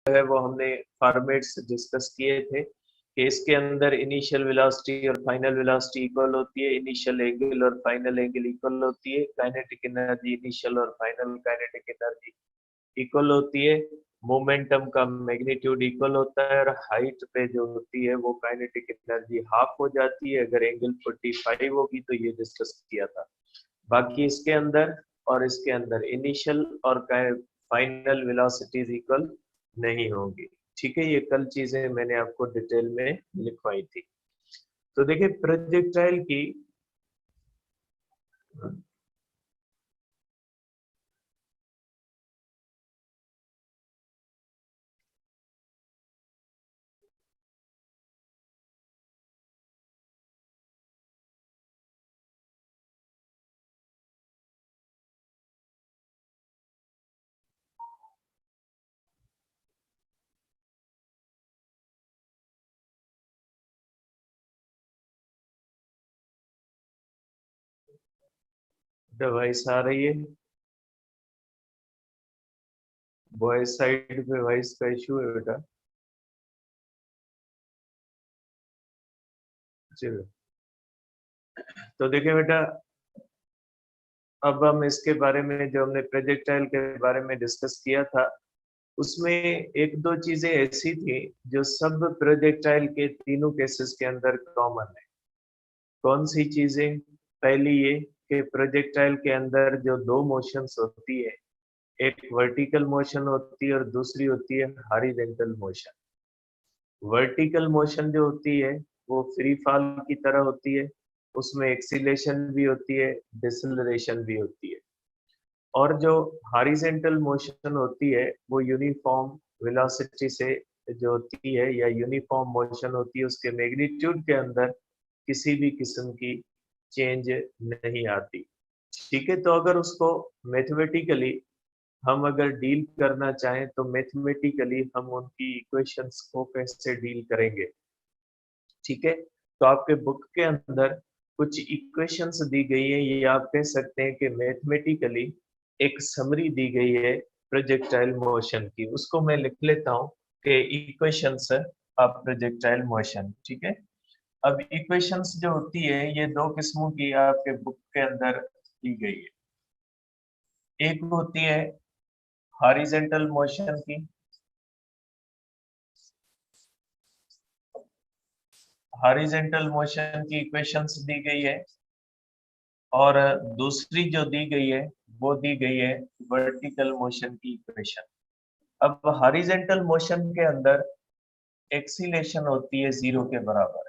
है वो हमने फॉर्मेट्स डिस्कस किए थे कि इसके अंदर इनिशियल वेलोसिटी और फाइनल वेलोसिटी इक्वल होती है, इनिशियल एंगल और फाइनल एंगल इक्वल होती है, काइनेटिक एनर्जी इनिशियल और फाइनल काइनेटिक एनर्जी इक्वल होती है, मोमेंटम का मैग्नीट्यूड इक्वल होता है और हाइट पे जो होती है वो काइनेटिक एनर्जी हाफ हो जाती है अगर एंगल 45 होगी, तो ये डिस्कस किया था। बाकी इसके अंदर और इसके अंदर इनिशियल और फाइनल वेलोसिटीज इक्वल नहीं होंगी। ठीक है, ये कल चीजें मैंने आपको डिटेल में लिखवाई थी। तो देखिए प्रोजेक्टाइल की डिवाइस आ रही है, बॉयज साइड पे वॉइस का इशू है बेटा। चलो तो देखिए बेटा, अब हम इसके बारे में जो हमने प्रोजेक्टाइल के बारे में डिस्कस किया था उसमें एक दो चीजें ऐसी थी जो सब प्रोजेक्टाइल के तीनों केसेस के अंदर कॉमन है। कौन सी चीजें? पहली ये कि प्रोजेक्टाइल के अंदर जो दो मोशंस होती है, एक वर्टिकल मोशन होती है और दूसरी होती है हॉरिजॉन्टल मोशन। वर्टिकल मोशन जो होती है वो फ्री फॉल की तरह होती है, उसमें एक्सीलरेशन भी होती है, डिसेलरेशन भी होती है। और जो हॉरिजॉन्टल मोशन होती है वो यूनिफॉर्म वेलोसिटी से जो होती है या यूनिफॉर्म मोशन होती है, उसके मैग्नीट्यूड के अंदर किसी भी किस्म की चेंज नहीं आती। ठीक है, तो अगर उसको मैथमेटिकली हम अगर डील करना चाहें तो मैथमेटिकली हम उनकी इक्वेशंस को कैसे डील करेंगे? ठीक है, तो आपके बुक के अंदर कुछ इक्वेशंस दी गई है, ये आप कह सकते हैं कि मैथमेटिकली एक समरी दी गई है प्रोजेक्टाइल मोशन की। उसको मैं लिख लेता हूँ कि इक्वेशंस ऑफ प्रोजेक्टाइल मोशन। ठीक है, अब इक्वेशंस जो होती है ये दो किस्मों की आपके बुक के अंदर दी गई है। एक होती है हॉरिजॉन्टल मोशन की, हॉरिजॉन्टल मोशन की इक्वेशंस दी गई है, और दूसरी जो दी गई है वो दी गई है वर्टिकल मोशन की इक्वेशन। अब हॉरिजॉन्टल मोशन के अंदर एक्सीलेशन होती है 0 के बराबर,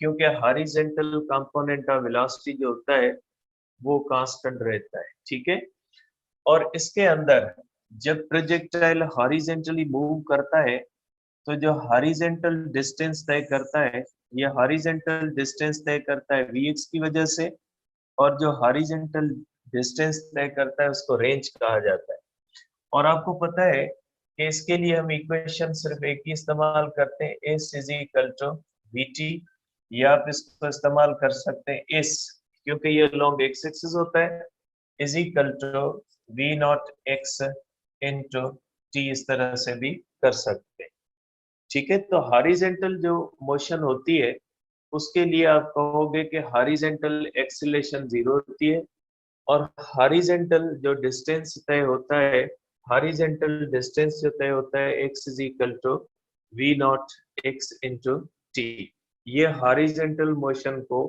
क्योंकि हॉरिजॉन्टल कंपोनेंट ऑफ वेलोसिटी जो होता है वो कांस्टेंट रहता है। ठीक है, और इसके अंदर जब प्रोजेक्टाइल हॉरिजॉन्टली मूव करता है तो जो हॉरिजॉन्टल डिस्टेंस तय करता है, ये हॉरिजॉन्टल डिस्टेंस तय करता है vx की वजह से, और जो हॉरिजॉन्टल डिस्टेंस तय करता है उसको रेंज कहा जाता है। और आपको पता है कि इसके लिए हम इक्वेशन सिर्फ एक ही इस्तेमाल करते हैं, s is equal to vt, या आप इसको इस्तेमाल कर सकते हैं s, क्योंकि ये लॉन्ग एक्स एक्सिस होता है, is equal to v not x into t, इस तरह से भी कर सकते हैं। ठीक है, तो हॉरिजॉन्टल जो मोशन होती है उसके लिए आप कहोगे कि हॉरिजॉन्टल एक्सीलरेशन 0 होती है, और हॉरिजॉन्टल जो डिस्टेंस तय होता है, हॉरिजॉन्टल डिस्टेंस जो तय होता है x is equal to v not x into t। ये हॉरिजॉन्टल मोशन को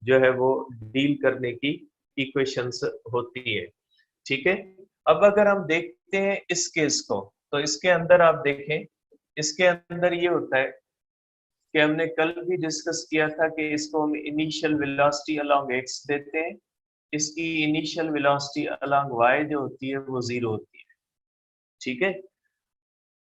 जो है वो डील करने की इक्वेशंस होती है। ठीक है, अब अगर हम देखते हैं इस केस को, तो इसके अंदर आप देखें, इसके अंदर ये होता है कि हमने कल भी डिस्कस किया था कि इसको हम इनिशियल वेलोसिटी अलोंग x देते हैं, इसकी इनिशियल वेलोसिटी अलोंग y जो होती है वो 0 होती है। ठीक है,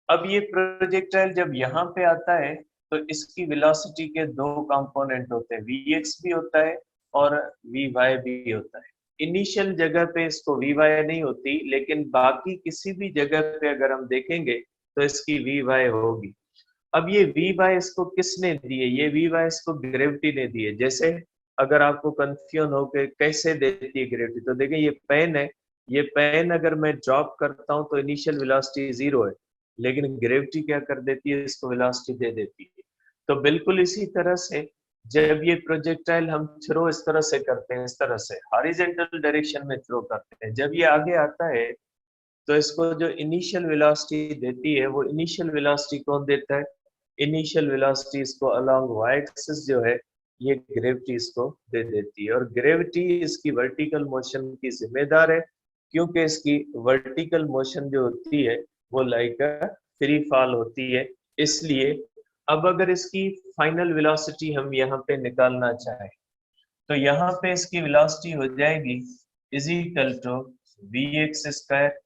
अब ये प्रोजेक्टाइल जब यहाँ पे आता है तो इसकी वेलोसिटी के दो कंपोनेंट होते हैं, vx भी होता है और vy भी होता है। इनिशियल जगह पे इसको vy नहीं होती, लेकिन बाकी किसी भी जगह पे अगर हम देखेंगे तो इसकी vy होगी। अब ये vy इसको किसने दी है? ये vy इसको ग्रेविटी ने दी है। जैसे अगर आपको कंफ्यूजन हो कि कैसे देती है ग्रेविटी, तो देखिए ये पेन है, ये पेन अगर मैं ड्रॉप करता हूं तो इनिशियल वेलोसिटी 0 है, लेकिन ग्रेविटी क्या कर देती है, इसको वेलोसिटी दे देती है। तो बिल्कुल इसी तरह से जब ये प्रोजेक्टाइल हम थ्रो इस तरह से करते हैं, इस तरह से हॉरिजॉन्टल डायरेक्शन में थ्रो करते हैं, जब ये आगे आता है तो इसको जो इनिशियल वेलोसिटी देती है, वो इनिशियल वेलोसिटी कौन देता है, इनिशियल वेलोसिटी इसको अलोंग वाई एक्सिस जो है ये ग्रेविटी इसको दे देती है। और ग्रेविटी इसकी वर्टिकल मोशन की जिम्मेदार है, क्योंकि इसकी वर्टिकल मोशन जो होती है वो लाइक फ्री फॉल होती है। इसलिए अब अगर इसकी फाइनल वेलोसिटी हम यहाँ पे निकालना चाहें तो यहाँ पे इसकी वेलोसिटी हो जाएगी is equal to v x square,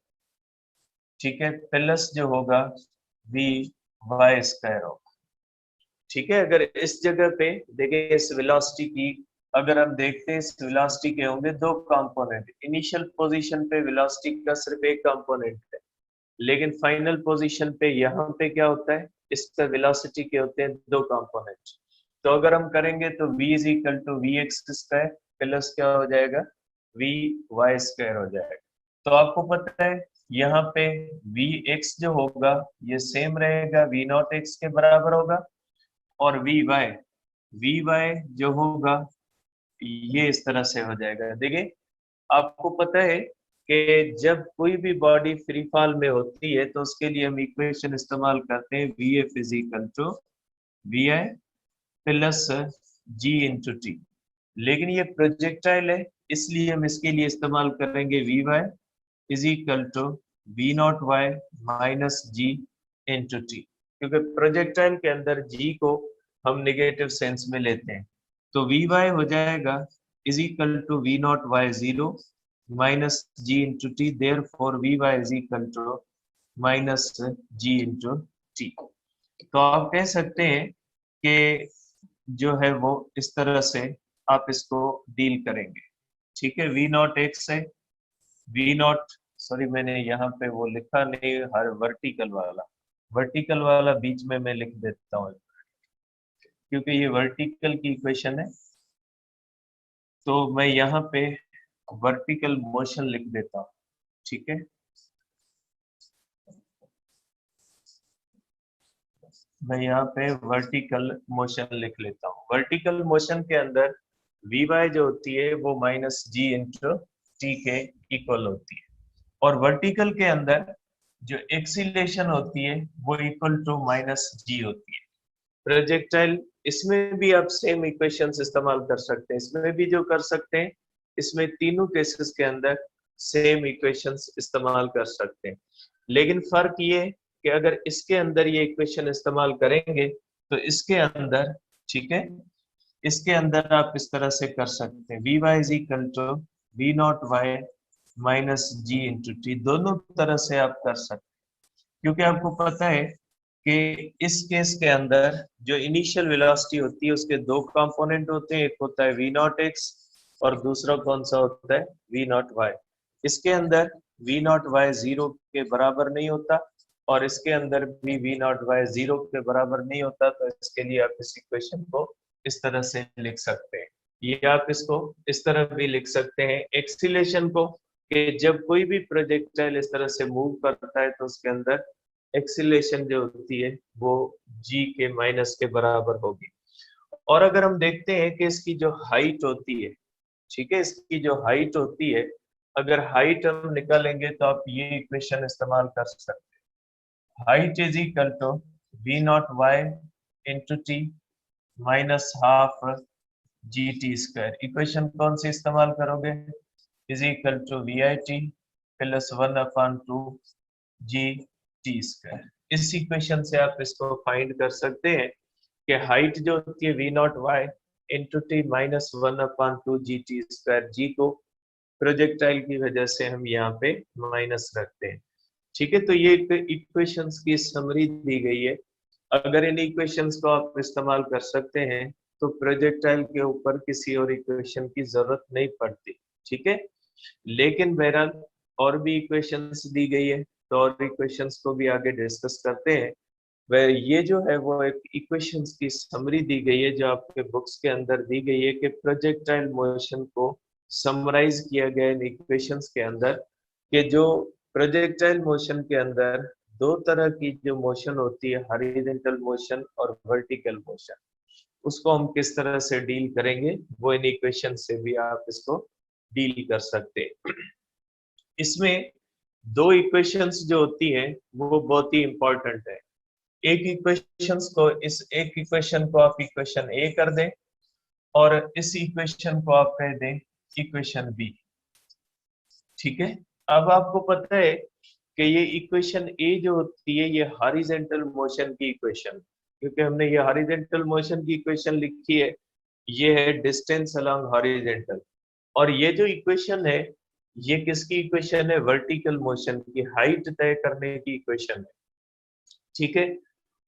ठीक है, प्लस जो होगा वी वाई स्क्वायर होगा। ठीक है, अगर इस जगह पे देखिए इस वेलोसिटी की अगर हम देखते हैं, इस वेलोसिटी के होंगे दो कंपोनेंट, इनिशियल पोजीशन पे वेलोसिटी का सिर्फ एक कंपोनेंट है, लेकिन फाइनल पोजीशन पे यहाँ पे क्या होता है, इसका वेलोसिटी के होते हैं दो कंपोनेंट। तो अगर हम करेंगे तो v is equal to v x square plus क्या हो जाएगा, वी वाई स्क्वायर हो जाएगा। तो आपको पता है यहाँ पे वी एक्स जो होगा ये सेम रहेगा, वी नॉट एक्स के बराबर होगा, और वी वाई जो होगा ये इस तरह से हो जाएगा। देखिए आपको पता है कि जब कोई भी बॉडी फ्री फॉल में होती है तो उसके लिए हम इक्वेशन इस्तेमाल करते हैं v f is equal to v i plus g into t. लेकिन ये प्रोजेक्टाइल है, इसलिए हम इसके लिए इस्तेमाल करेंगे v y is equal to we not y minus g into t, क्योंकि प्रोजेक्टाइल के अंदर जी को हम नेगेटिव सेंस में लेते हैं। तो वी वाई हो जाएगा is equal to we not y zero minus g into t, therefore v y is equal to minus g into t. तो आप कह सकते हैं कि जो है वो इस तरह से आप इसको डील करेंगे। ठीक है, वी नॉट एक्स है, वी नॉट, सॉरी मैंने यहाँ पे वो लिखा नहीं, हर वर्टिकल वाला बीच में मैं लिख देता हूँ, क्योंकि ये वर्टिकल की इक्वेशन है। तो मैं यहाँ पे वर्टिकल मोशन लिख देता हूँ, ठीक है। मैं यहाँ पे वर्टिकल मोशन लिख लेता हूँ। वर्टिकल मोशन के अंदर वी वाई जो होती है वो माइनस जी इंटू टी के इक्वल होती है, और वर्टिकल के अंदर जो एक्सीलरेशन होती है वो इक्वल टू माइनस जी होती है। प्रोजेक्टाइल इसमें भी आप सेम इक्वेशंस इस्तेमाल कर सकते हैं, इसमें भी जो कर सकते हैं, इसमें तीनों केसेस के अंदर सेम इक्वेशंस इस्तेमाल कर सकते हैं। लेकिन फर्क ये कि अगर इसके अंदर ये इक्वेशन इस्तेमाल करेंगे तो इसके अंदर, ठीक है, इसके अंदर आप इस तरह से कर सकते हैं v y is equal to we not y minus g into t, दोनों तरह से आप कर सकते हैं। क्योंकि आपको पता है कि इस केस के अंदर जो इनिशियल वेलोसिटी होती है उसके दो कंपोनेंट होते हैं, एक होता है वी नॉट एक्स और दूसरा कौन सा होता है, वी नॉट वाई। इसके अंदर वी नॉट वाई जीरो के बराबर नहीं होता, और इसके अंदर भी वी नॉट वाई जीरो के बराबर नहीं होता। तो इसके लिए आप इस इक्वेशन को इस तरह से लिख सकते हैं। ये आप इसको इस तरह भी लिख सकते हैं एक्सीलरेशन को, कि जब कोई भी प्रोजेक्टाइल इस तरह से मूव करता है तो उसके अंदर एक्सीलरेशन जो होती है वो जी के माइनस के बराबर होगी। और अगर हम देखते हैं कि इसकी जो हाइट होती है, ठीक है, इसकी जो हाइट होती है, अगर हाइट हम निकालेंगे तो आप ये इक्वेशन इस्तेमाल कर सकते हैं, height is equal to we not Y into T minus half g T square. Equation कौन सी इस्तेमाल करोगे, is equal to v i t plus 1/2 G T square. इस इक्वेशन से आप इसको फाइंड कर सकते हैं कि हाइट जो होती है V not Y into T minus 1/2 G T square, G को प्रोजेक्टाइल की वजह से हम यहाँ पे माइनस रखते हैं। ठीक है, तो ये इक्वेशंस की समरी दी गई है। अगर इन इक्वेशंस को आप इस्तेमाल कर सकते हैं तो प्रोजेक्टाइल के ऊपर किसी और इक्वेशन की जरूरत नहीं पड़ती, ठीक है। लेकिन बहरहाल और भी इक्वेशंस दी गई है, तो और इक्वेशंस को भी आगे डिस्कस करते हैं। वह ये जो है वो एक इक्वेशंस की समरी दी गई है जो आपके बुक्स के अंदर दी गई है, कि प्रोजेक्टाइल मोशन को समराइज किया गया इन इक्वेशंस के अंदर, कि जो प्रोजेक्टाइल मोशन के अंदर दो तरह की जो मोशन होती है, हॉरिजॉन्टल मोशन और वर्टिकल मोशन, उसको हम किस तरह से डील करेंगे, वो इन इक्वेशन से भी आप इसको डील कर सकते हैं। इसमें दो इक्वेशंस जो होती हैं वो बहुत ही इंपॉर्टेंट है। एक इक्वेशंस को, इस एक इक्वेशन को आप इक्वेशन ए कर दें और इस इक्वेशन को आप कह दें इक्वेशन बी। ठीक है, अब आपको पता है कि ये इक्वेशन ए जो होती है ये हॉरिजॉन्टल मोशन की इक्वेशन, क्योंकि हमने ये हॉरिजॉन्टल मोशन की इक्वेशन लिखी है, ये है डिस्टेंस अलोंग हॉरिजॉन्टल। और ये जो इक्वेशन है ये किसकी इक्वेशन है, वर्टिकल मोशन की, हाइट तय करने की इक्वेशन है। ठीक है,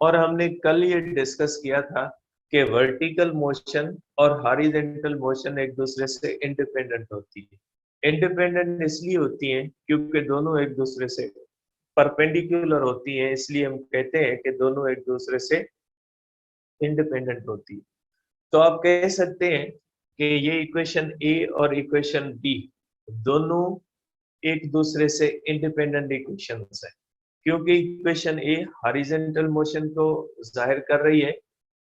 और हमने कल ये डिस्कस किया था कि वर्टिकल मोशन और हॉरिजॉन्टल मोशन एक दूसरे से इंडिपेंडेंट होती है। इंडिपेंडेंट इसलिए होती है क्योंकि दोनों एक दूसरे से परपेंडिकुलर होती हैं, इसलिए हम कहते हैं कि दोनों एक दूसरे से इंडिपेंडेंट होती है। तो आप कह सकते हैं कि ये इक्वेशन ए और इक्वेशन बी दोनों एक दूसरे से इंडिपेंडेंट इक्वेशंस है, क्योंकि इक्वेशन ए हॉरिजॉन्टल मोशन को जाहिर कर रही है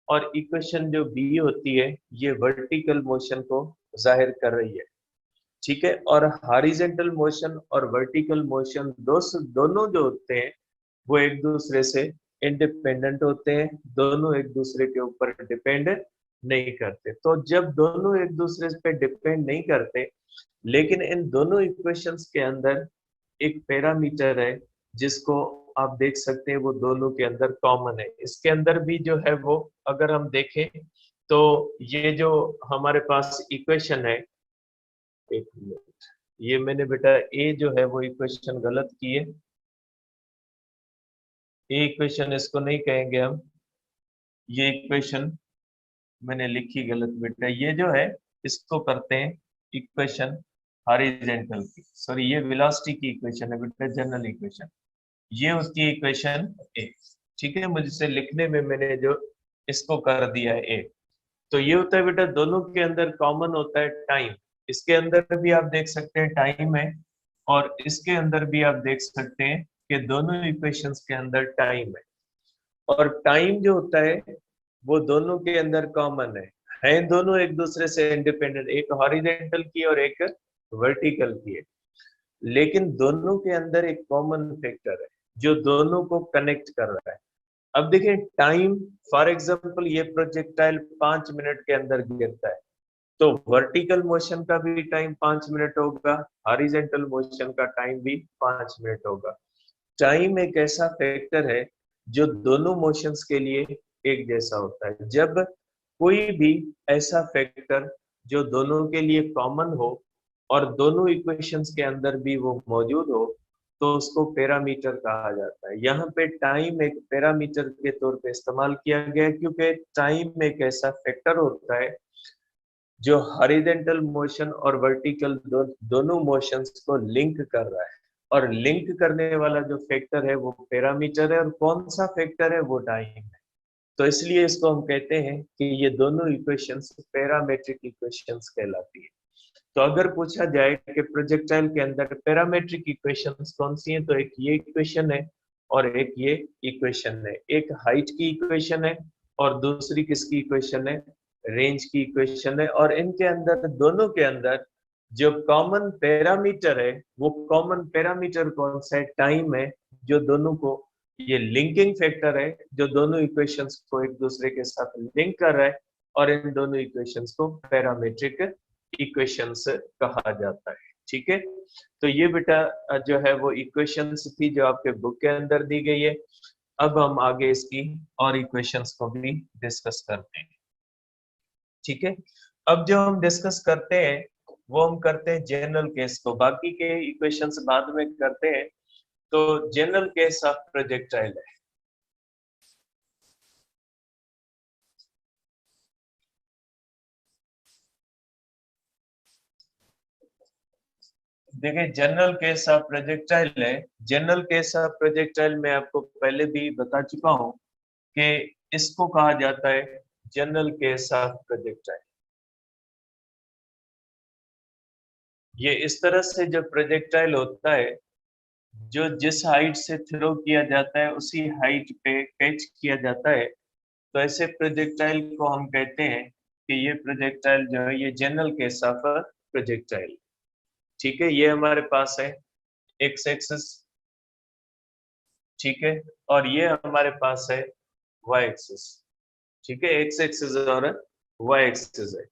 और इक्वेशन जो बी होती है ये वर्टिकल मोशन को जाहिर कर रही है। ठीक है, और हॉरिजॉन्टल मोशन और वर्टिकल मोशन दोनों जो होते हैं वो एक दूसरे से इंडिपेंडेंट होते हैं, दोनों एक दूसरे के ऊपर डिपेंड नहीं करते। तो जब दोनों एक दूसरे पे डिपेंड नहीं करते, लेकिन इन दोनों इक्वेशंस के अंदर एक पैरामीटर है जिसको आप देख सकते हैं वो दोनों के अंदर कॉमन है। इसके अंदर भी जो है वो अगर हम देखें तो ये जो हमारे पास इक्वेशन है, एक मिनट, ये मैंने बेटा ए जो है वो इक्वेशन गलत की है, ये इक्वेशन इसको नहीं कहेंगे हम, ये इक्वेशन मैंने लिखी गलत बेटा। ये जो है इसको करते हैं इक्वेशन हॉरिजॉन्टल की, सॉरी ये वेलोसिटी की इक्वेशन है बेटा, जनरल इक्वेशन, ये होती है इक्वेशन ए। ठीक है, मुझसे लिखने में मैंने जो इसको कर दिया है ए। तो ये होता है बेटा, दोनों के अंदर कॉमन होता है टाइम, इसके अंदर भी आप देख सकते हैं टाइम है, और इसके अंदर भी आप देख सकते हैं कि दोनों इक्वेशंस के अंदर टाइम है। और टाइम जो होता है वो दोनों के अंदर कॉमन है दोनों एक दूसरे से इंडिपेंडेंट, एक हॉरिजॉन्टल की और एक वर्टिकल की है, लेकिन दोनों के अंदर एक कॉमन फैक्टर है जो दोनों को कनेक्ट कर रहा है। अब देखिए टाइम, फॉर एग्जांपल ये प्रोजेक्टाइल 5 मिनट के अंदर गिरता है, तो वर्टिकल मोशन का भी टाइम 5 मिनट होगा, हॉरिजॉन्टल मोशन का टाइम भी 5 मिनट होगा। टाइम एक ऐसा फैक्टर है जो दोनों मोशंस के लिए एक जैसा होता है। जब कोई भी ऐसा फैक्टर जो दोनों के लिए कॉमन हो और दोनों इक्वेशंस के अंदर भी वो मौजूद हो, तो उसको पैरामीटर कहा जाता है। यहाँ पे टाइम एक पैरामीटर के तौर पे इस्तेमाल किया गया है, क्योंकि टाइम एक ऐसा फैक्टर होता है जो हॉरिजॉन्टल मोशन और वर्टिकल दोनों मोशंस को लिंक कर रहा है, और लिंक करने वाला जो फैक्टर है वो पैरामीटर है, और कौन सा फैक्टर है वो टाइम है। तो इसलिए इसको हम कहते हैं कि ये दोनों इक्वेशंस पैरामेट्रिक इक्वेशंस कहलाती है। तो अगर पूछा जाए कि प्रोजेक्टाइल के अंदर पैरामेट्रिक इक्वेशंस कौन सी हैं, तो एक ये इक्वेशन है और एक ये इक्वेशन है। एक हाइट की इक्वेशन है और दूसरी किसकी इक्वेशन है, रेंज की इक्वेशन है। और इनके अंदर, दोनों के अंदर जो कॉमन पैरामीटर है वो कॉमन पैरामीटर कौन सा है, टाइम है, जो दोनों को, ये लिंकिंग फैक्टर है जो दोनों इक्वेशंस को एक दूसरे के साथ लिंक कर रहा है, और इन दोनों इक्वेशंस को पैरामेट्रिक इक्वेशंस कहा जाता है। ठीक है, तो ये बेटा जो है वो इक्वेशंस थी जो आपके बुक के अंदर दी गई है। अब हम आगे इसकी और इक्वेशंस को भी डिस्कस करते हैं। ठीक है, अब जो हम डिस्कस करते हैं वो हम करते हैं जनरल केस को, बाकी के इक्वेशंस बाद में करते हैं। तो जनरल केस ऑफ प्रोजेक्टाइल है। देखिए जनरल केस ऑफ प्रोजेक्टाइल है, जनरल केस ऑफ प्रोजेक्टाइल में आपको पहले भी बता चुका हूं कि इसको कहा जाता है जनरल केस ऑफ प्रोजेक्टाइल। ये इस तरह से जो प्रोजेक्टाइल होता है जो जिस हाइट से थ्रो किया जाता है उसी हाइट पे कैच किया जाता है। तो ऐसे प्रोजेक्टाइल को हम कहते हैं कि ये प्रोजेक्टाइल जो है ये जनरल केस ऑफ प्रोजेक्टाइल। ठीक है, ये हमारे पास है एक्स एक्सिस, ठीक है, और ये हमारे पास है वाई एक्सिस। ठीक है, एक्स एक्सिस और वाई एक्सिस है।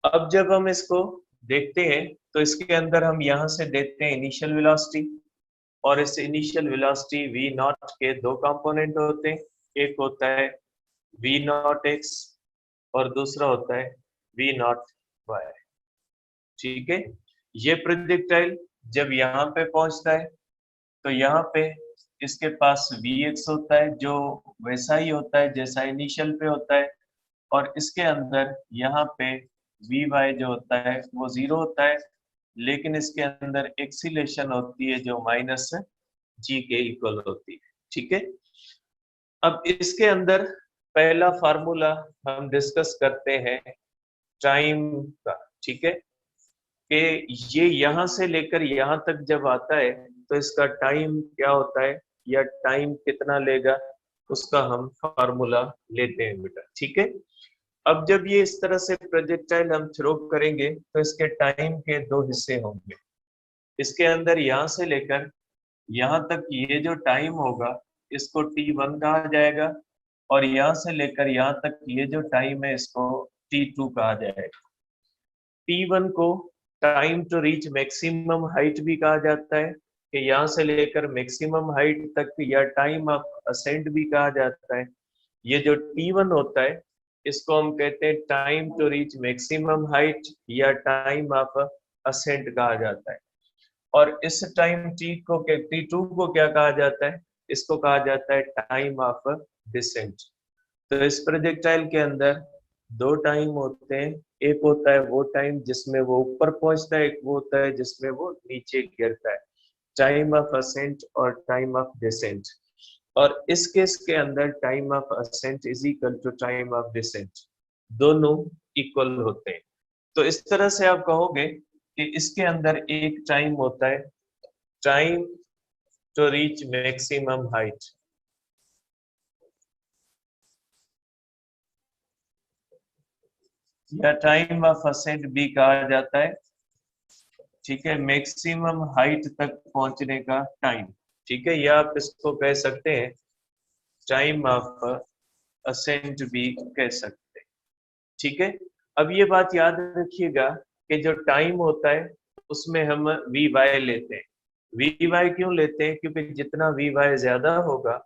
अब जब हम इसको देखते हैं तो इसके अंदर हम यहाँ से देखते हैं इनिशियल वेलोसिटी, और इस इनिशियल वेलोसिटी वी नॉट के दो कंपोनेंट होते हैं। एक होता है वी नॉट एक्स और दूसरा होता है वी नॉट वाई। ठीक है, ये प्रोजेक्टाइल जब यहाँ पे पहुंचता है तो यहाँ पे इसके पास Vx होता है जो वैसा ही होता है जैसा इनिशियल पे होता है, और इसके अंदर यहाँ पे Vy जो होता है वो 0 होता है, लेकिन इसके अंदर एक्सीलेशन होती है जो माइनस जी के इक्वल होती है। ठीक है, अब इसके अंदर पहला फार्मूला हम डिस्कस करते हैं टाइम का। ठीक है, कि ये यहाँ से लेकर यहाँ तक जब आता है तो इसका टाइम क्या होता है या टाइम कितना लेगा, उसका हम फार्मूला लेते हैं बेटा। ठीक है, अब जब ये इस तरह से प्रोजेक्टाइल हम थ्रो करेंगे तो इसके टाइम के दो हिस्से होंगे। इसके अंदर यहाँ से लेकर यहाँ तक ये जो टाइम होगा इसको T1 कहा जाएगा, और यहाँ से लेकर यहाँ तक ये जो टाइम है इसको T2 कहा जाएगा। T1 को time to reach maximum height भी कहा जाता है, कि यहाँ से लेकर मैक्सिमम हाइट तक, या टाइम ऑफ असेंट भी कहा जाता है। ये जो T1 होता है इसको हम कहते हैं time to reach maximum height या टाइम ऑफ असेंट कहा जाता है। और इस टाइम T2 को क्या कहा जाता है, इसको कहा जाता है टाइम ऑफ डिसेंट। तो इस प्रोजेक्टाइल के अंदर दो टाइम होते हैं, एक होता है वो टाइम जिसमें वो ऊपर पहुंचता है, एक वो होता है जिसमें वो नीचे गिरता है, टाइम ऑफ असेंट और टाइम ऑफ डिसेंट। और इस केस के अंदर time of ascent is equal to time of descent, दोनों इक्वल होते हैं। तो इस तरह से आप कहोगे कि इसके अंदर एक टाइम होता है time to reach maximum height, या टाइम ऑफ असेंट भी कहा जाता है। ठीक है, मैक्सिमम हाइट तक पहुंचने का टाइम। ठीक है, या आप इसको कह सकते हैं टाइम ऑफ असेंट भी कह सकते हैं। ठीक है, अब ये बात याद रखिएगा कि जो टाइम होता है उसमें हम वी वाई लेते हैं। वी वाई क्यों लेते हैं, क्योंकि जितना वी वाई ज्यादा होगा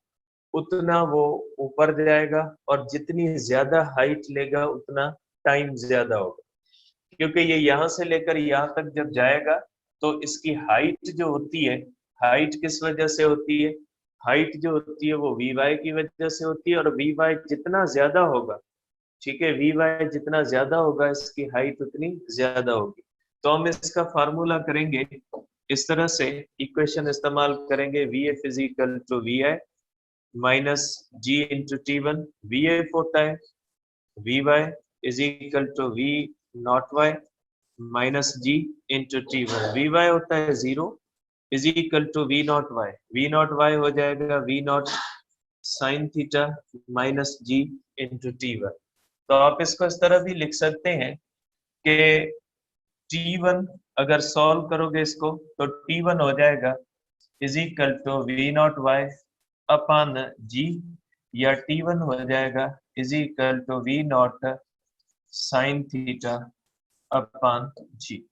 उतना वो ऊपर जाएगा, और जितनी ज्यादा हाइट लेगा उतना टाइम ज्यादा होगा। क्योंकि ये यहाँ से लेकर यहाँ तक जब जाएगा तो इसकी हाइट जो होती है, हाइट किस वजह से होती है, हाइट जो होती है वो वी वाई की वजह से होती है, और वी वाई जितना ज्यादा होगा, ठीक है, वी वाई जितना ज्यादा होगा इसकी हाइट उतनी ज्यादा होगी। तो हम इसका फार्मूला करेंगे इस तरह से, इक्वेशन इस्तेमाल करेंगे v f is equal to v i minus g into T1। V f होता है v y is equal to we not y minus g into T1। V y होता है 0 is equal to we not y, v not y हो जाएगा v naught sine theta minus g into T1। तो आप इसको इस तरह भी लिख सकते हैं कि T1 अगर सॉल्व करोगे इसको तो T1 हो जाएगा is equal to we not Y upon G, या T1 हो जाएगा is equal to we naught sine theta upon G.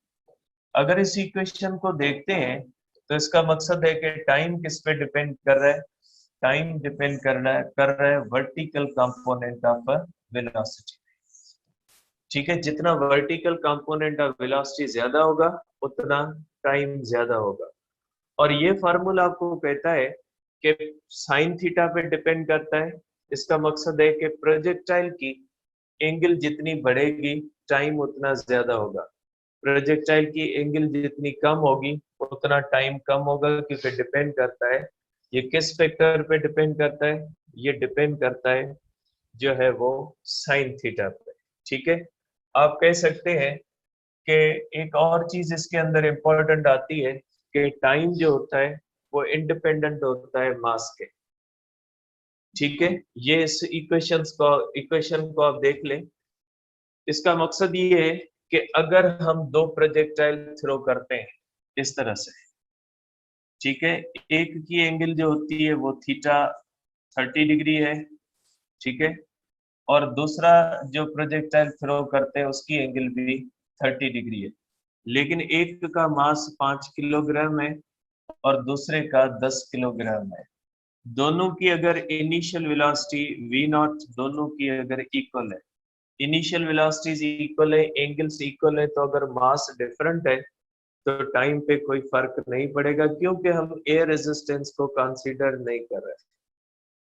अगर इस इक्वेशन को देखते हैं तो इसका मकसद है कि टाइम किस पे डिपेंड कर रहा है, टाइम डिपेंड कर रहा है वर्टिकल कंपोनेंट ऑफ वेलोसिटी। ठीक है, जितना वर्टिकल कंपोनेंट ऑफ वेलोसिटी ज्यादा होगा उतना टाइम ज्यादा होगा। और ये फार्मूला आपको कहता है कि साइन थीटा पे डिपेंड करता है। इसका मकसद है कि प्रोजेक्टाइल की एंगल जितनी बढ़ेगी टाइम उतना ज्यादा होगा, प्रोजेक्टाइल की एंगल जितनी कम होगी उतना टाइम कम होगा, क्योंकि डिपेंड करता है ये किस फैक्टर पे डिपेंड करता है, ये डिपेंड करता है जो है वो साइन थीटा पे। ठीक है, आप कह सकते हैं कि एक और चीज इसके अंदर इंपॉर्टेंट आती है कि टाइम जो होता है वो इंडिपेंडेंट होता है मास के। ठीक है, ये इस इक्वेशन को आप देख लें। इसका मकसद ये है कि अगर हम दो प्रोजेक्टाइल थ्रो करते हैं इस तरह से, ठीक है, एक की एंगल जो होती है वो थीटा 30 डिग्री है, ठीक है, और दूसरा जो प्रोजेक्टाइल थ्रो करते हैं उसकी एंगल भी 30 डिग्री है, लेकिन एक का मास 5 किलोग्राम है और दूसरे का 10 किलोग्राम है। दोनों की अगर इनिशियल वेलोसिटी v नॉट दोनों की अगर इक्वल है, इनिशियल वेलोसिटीज इक्वल है, एंगल्स इक्वल है, तो अगर मास डिफरेंट है तो टाइम पे कोई फर्क नहीं पड़ेगा, क्योंकि हम एयर रेजिस्टेंस को कंसीडर नहीं कर रहे।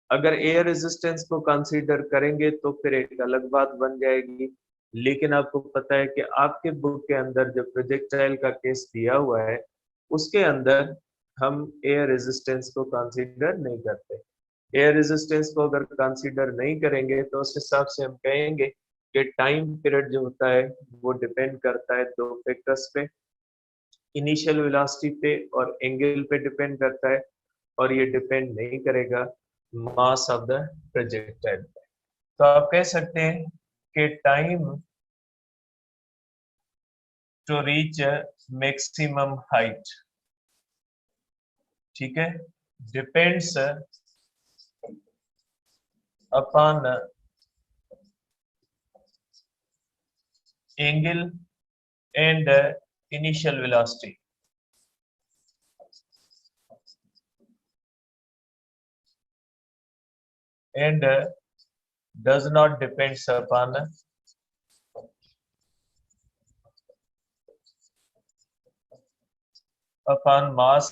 अगर एयर रेजिस्टेंस को कंसीडर करेंगे तो फिर एक अलग बात बन जाएगी। लेकिन आपको पता है कि आपके बुक के अंदर जो प्रोजेक्टाइल का केस दिया हुआ है उसके अंदर हम एयर रेजिस्टेंस को कंसीडर नहीं करते। एयर रेजिस्टेंस को अगर कंसीडर नहीं करेंगे तो उस हिसाब से हम कहेंगे कि टाइम पीरियड जो होता है वो डिपेंड करता है दो फैक्टर्स पे, इनिशियल वेलोसिटी पे और एंगल पे डिपेंड करता है, और ये डिपेंड नहीं करेगा मास ऑफ द प्रोजेक्टाइल पे। तो आप कह सकते हैं कि time to reach maximum height, ठीक है, depends upon angle and initial velocity. And does not depends upon mass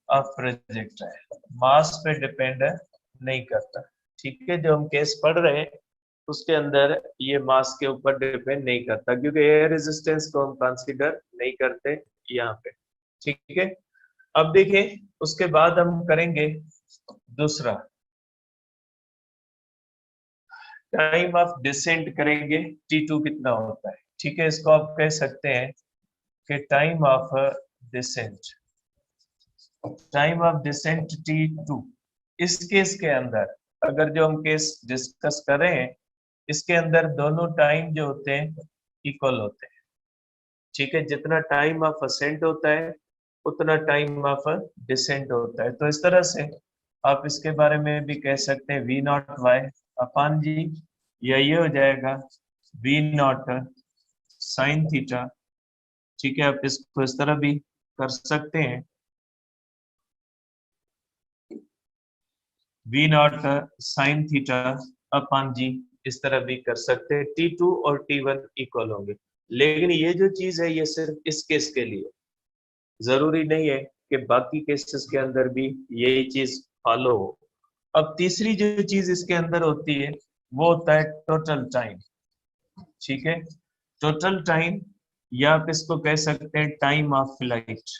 of projectile, mass पे डिपेंड नहीं करता। ठीक है, जो हम केस पढ़ रहे हैं उसके अंदर ये मास के ऊपर डिपेंड नहीं करता, क्योंकि एयर रेजिस्टेंस को हम कंसीडर नहीं करते यहाँ पे। ठीक है, अब देखिए उसके बाद हम करेंगे दूसरा, टाइम ऑफ डिसेंट करेंगे, T2 कितना होता है। ठीक है, इसको आप कह सकते हैं कि time of descent, time of descent T2। इस केस के अंदर अगर जो हम केस डिस्कस कर रहे हैं इसके अंदर दोनों टाइम जो होते हैं इक्वल होते हैं। ठीक है, जितना टाइम ऑफ असेंट होता है उतना टाइम ऑफ डिसेंट होता है। तो इस तरह से आप इसके बारे में भी कह सकते हैं v not Y upon G, या ये हो जाएगा v नॉट साइन थीटा। ठीक है, आप इसको इस तरह भी कर सकते हैं, v naught sine theta upon g, इस तरह भी कर सकते हैं। T2 और T1 इक्वल होंगे, लेकिन ये जो चीज है ये सिर्फ इस केस के लिए, जरूरी नहीं है कि बाकी केसेस के अंदर भी यही चीज फॉलो हो। अब तीसरी जो चीज इसके अंदर होती है वो होता है टोटल टाइम। ठीक है, टोटल टाइम, या आप इसको कह सकते हैं टाइम ऑफ फ्लाइट।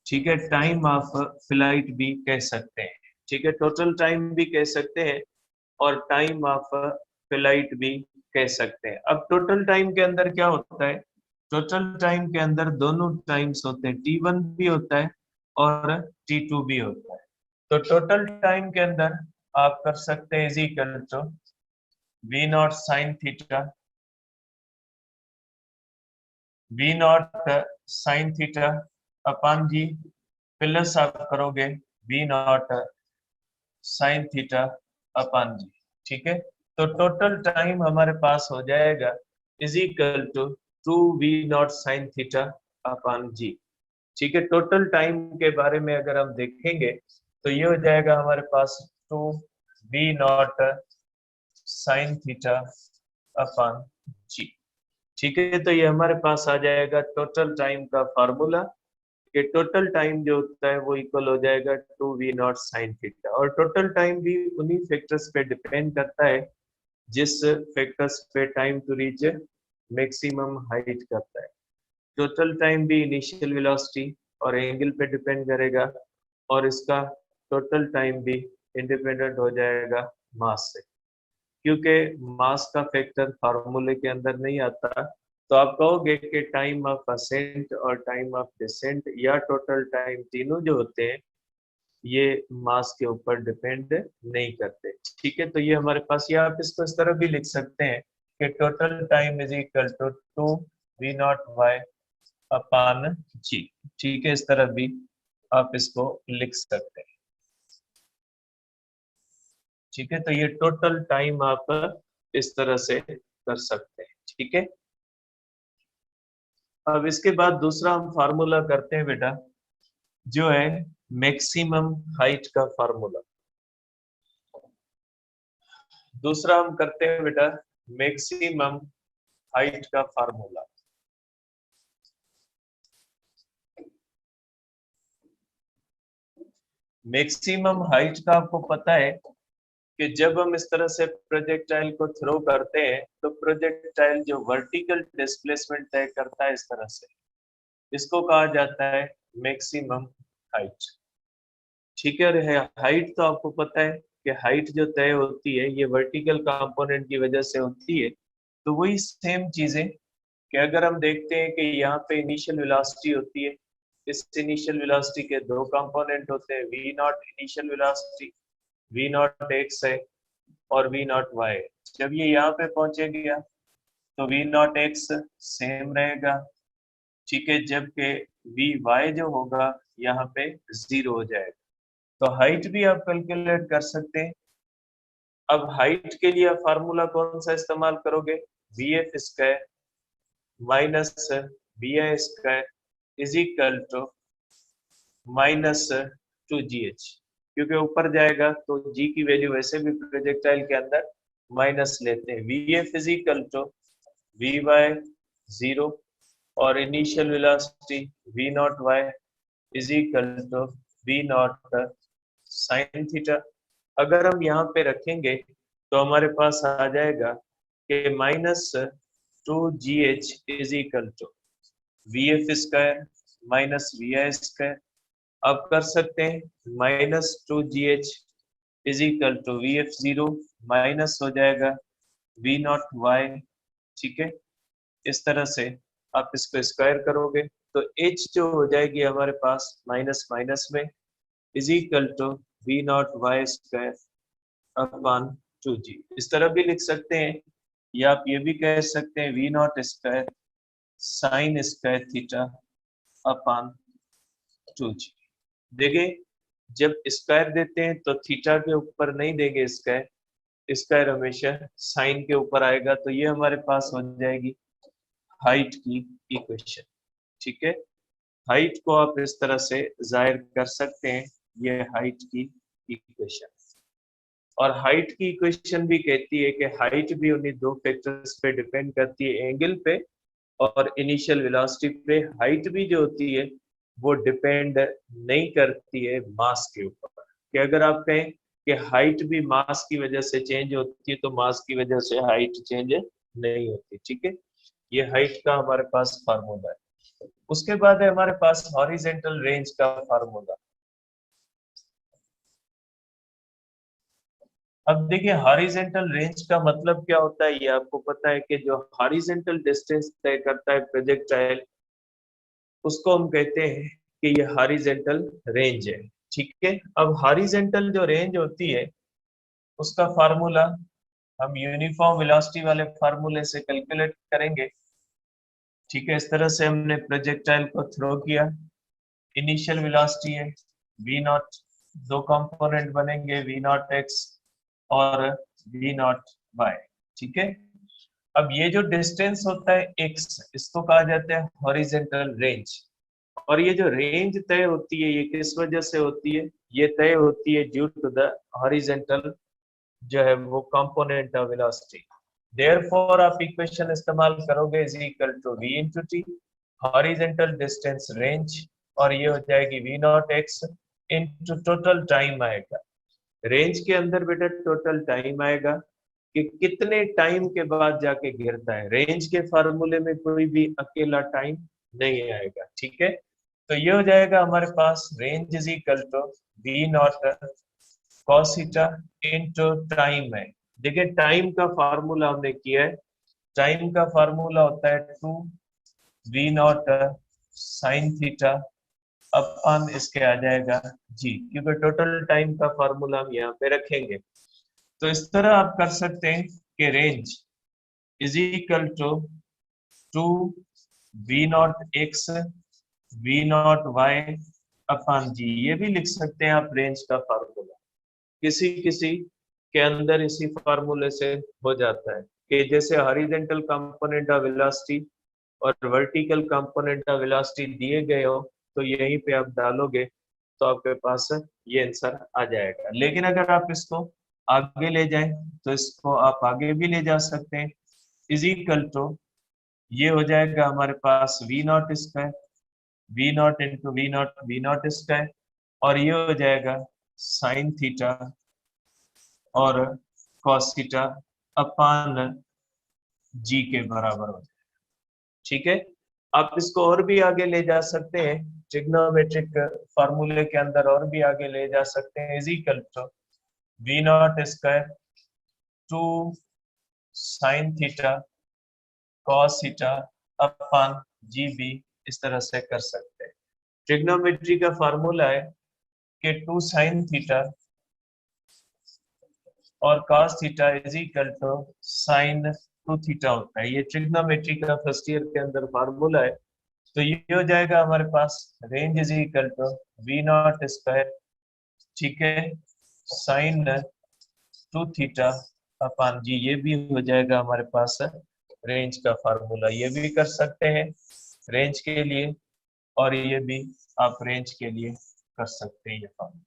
ठीक है, टाइम ऑफ फ्लाइट भी कह सकते हैं। ठीक है, टोटल टाइम भी कह सकते हैं और टाइम ऑफ फ्लाइट भी कह सकते हैं। अब टोटल टाइम के अंदर क्या होता है, टोटल टाइम के अंदर दोनों टाइम्स होते हैं, T1 भी होता है और T2 भी होता है। तो टोटल टाइम के अंदर आप कर सकते हैं is equal to v naught sine theta, v naught sine theta upon g, plus आप करोगे v naught sine theta upon g. ठीक है, तो टोटल टाइम हमारे पास हो जाएगा is equal to 2v naught sine theta upon g. ठीक है, टोटल टाइम के बारे में अगर हम देखेंगे तो ये हो जाएगा हमारे पास 2v naught sine theta upon g. ठीक है, तो ये हमारे पास आ जाएगा टोटल टाइम का फार्मूला, कि टोटल टाइम जो होता है वो इक्वल हो जाएगा 2v नॉट साइन थीटा। और टोटल टाइम भी उन्हीं फैक्टर्स पे डिपेंड करता है जिस फैक्टर्स पे time to reach maximum height करता है। टोटल टाइम भी इनिशियल वेलोसिटी और एंगल पे डिपेंड करेगा, और इसका टोटल टाइम भी इंडिपेंडेंट हो जाएगा मास से, क्योंकि मास का फैक्टर फार्मूले के अंदर नहीं आता, तो आप कहोगे कि टाइम ऑफ असेंट और टाइम ऑफ डिसेंट या टोटल टाइम तीनों जो होते हैं ये मास के ऊपर डिपेंड नहीं करते। ठीक है, तो ये हमारे पास, या आप इसको इस तरह भी लिख सकते हैं कि total time is equal to 2 V0 Y upon g. ठीक है, इस तरह भी आप इसको लिख सकते हैं। ठीक है, तो ये टोटल टाइम आप इस तरह से कर सकते हैं। ठीक है, अब इसके बाद दूसरा हम फार्मूला करते हैं बेटा, जो है मैक्सिमम हाइट का फार्मूला। दूसरा हम करते हैं बेटा मैक्सिमम हाइट का फार्मूला। मैक्सिमम हाइट का आपको पता है कि जब हम इस तरह से प्रोजेक्टाइल को थ्रो करते हैं तो प्रोजेक्टाइल जो वर्टिकल डिस्प्लेसमेंट तय करता है इस तरह से, इसको कहा जाता है मैक्सिमम हाइट। ठीक है, और हाइट तो आपको पता है कि हाइट जो तय होती है ये वर्टिकल कंपोनेंट की वजह से होती है। तो वही सेम चीजें कि अगर हम देखते हैं कि यहाँ पे इनिशियल वेलोसिटी होती है, इस इनिशियल वेलोसिटी के दो कंपोनेंट होते हैं, v naught initial velocity, v naught x है और वी नॉट वाई। जब ये यहाँ पे पहुंचेगा तो वी नॉट एक्स सेम रहेगा। ठीक है, जबकि वी वाई जो होगा यहाँ पे 0 हो जाएगा। तो हाइट भी आप कैलकुलेट कर सकते हैं। अब हाइट के लिए फार्मूला कौन सा इस्तेमाल करोगे, v f square minus v i square is equal to -2GH, क्योंकि ऊपर जाएगा तो G की वैल्यू वैसे भी प्रोजेक्टाइल के अंदर माइनस लेते हैं। V f is equal to v y 0 और initial velocity v not y is equal to we naught sine theta. अगर हम यहाँ पे रखेंगे तो हमारे पास आ जाएगा कि -2GH is equal to v f square minus v i square. अब कर सकते हैं -2GH is equal to v f 0 minus हो जाएगा वी नॉट वाई। ठीक है, इस तरह से आप इसको स्क्वायर करोगे तो h जो हो जाएगी हमारे पास माइनस माइनस में is equal to we not y square upon 2G। इस तरह भी लिख सकते हैं, या आप ये भी कह सकते हैं v naught square sine square theta upon 2G। देखिए, जब स्क्वायर देते हैं तो थीटा के ऊपर नहीं देंगे स्क्वायर, स्क्वायर हमेशा साइन के ऊपर आएगा। तो ये हमारे पास हो जाएगी हाइट की इक्वेशन। ठीक है, हाइट को आप इस तरह से जाहिर कर सकते हैं, ये हाइट की इक्वेशन। और हाइट की इक्वेशन भी कहती है कि हाइट भी उन्हीं दो फैक्टर्स पे डिपेंड करती है, एंगल पे और इनिशियल वेलोसिटी पे। हाइट भी जो होती है वो डिपेंड नहीं करती है मास के ऊपर। कि अगर आप कहें कि हाइट भी मास की वजह से चेंज होती है तो मास की वजह से हाइट चेंज नहीं होती। ठीक है, ये हाइट का हमारे पास फार्मूला है। उसके बाद है हमारे पास हॉरिजेंटल रेंज का फार्मूला। अब देखिए, हॉरिजेंटल रेंज का मतलब क्या होता है ये आपको पता है कि जो हॉरिजेंटल डिस्टेंस तय करता है प्रोजेक्टाइल उसको हम कहते हैं कि ये हॉरिजेंटल रेंज है। ठीक है, अब हॉरिजेंटल जो रेंज होती है उसका फार्मूला हम यूनिफॉर्म वेलोसिटी वाले फार्मूले से कैलकुलेट करेंगे। ठीक है, इस तरह से हमने प्रोजेक्टाइल को थ्रो किया, इनिशियल वेलोसिटी है वी नॉट, दो कंपोनेंट बनेंगे वी नॉट एक्स और वी नॉट वाई। ठीक है, अब ये जो डिस्टेंस होता है एक्स, इसको कहा जाता है हॉरिजेंटल रेंज। और ये जो रेंज तय होती है ये किस वजह से होती है, ये तय होती है ड्यू टू द हॉरिजेंटल जो है वो कंपोनेंट ऑफ वेलोसिटी। देयरफॉर आप इक्वेशन इस्तेमाल करोगे is equal to v into t, horizontal distance range, और ये हो जाएगी v naught x into total time आएगा। रेंज के अंदर बेटा टोटल टाइम आएगा कि कितने टाइम के बाद जाके गिरता है। रेंज के फार्मूले में कोई भी अकेला टाइम नहीं आएगा। ठीक है, तो ये हो जाएगा हमारे पास range is equal to v naught cos theta into time है। देखिए, टाइम का फार्मूला हमने किया है टाइम का फार्मूला होता है 2v0 साइन थीटा अपन इसके आ जाएगा जी, क्योंकि टोटल टाइम का फार्मूला हम यहाँ पे रखेंगे। तो इस तरह आप कर सकते हैं कि range is equal to 2v0x v0y upon g, ये भी लिख सकते हैं आप रेंज का फार्मूला। किसी किसी के अंदर इसी फार्मूले से हो जाता है कि जैसे हॉरिजॉन्टल कंपोनेंट ऑफ वेलोसिटी और वर्टिकल कंपोनेंट ऑफ वेलोसिटी दिए गए हो, तो यहीं पे आप डालोगे तो आपके पास ये आंसर आ जाएगा। लेकिन अगर आप इसको आगे ले जाएं तो इसको आप आगे भी ले जा सकते हैं। इज इक्वल टू ये हो जाएगा हमारे पास v0 स्क्वायर, v0 स्क्वायर, और ये हो जाएगा साइन थीटा और कॉस थीटा अपान जी के बराबर हो जाएगा। ठीक है, आप इसको और भी आगे ले जा सकते हैं, ट्रिग्नोमेट्रिक फार्मूले के अंदर और भी आगे ले जा सकते हैं। Is equal to v0 square 2 sine theta cos theta upon g भी, इस तरह से कर सकते हैं। ट्रिग्नोमेट्री का फार्मूला है कि 2 साइन थीटा और cos theta is equal to sine 2 theta होता है। ये ट्रिग्नोमेट्री का फर्स्ट ईयर के अंदर फार्मूला है। तो ये हो जाएगा हमारे पास range is equal to v0 square, ठीक है, साइन 2 थीटा अपान जी, ये भी हो जाएगा हमारे पास रेंज का फार्मूला। ये भी कर सकते हैं रेंज के लिए, और ये भी आप रेंज के लिए कर सकते हैं। ये फार्मूला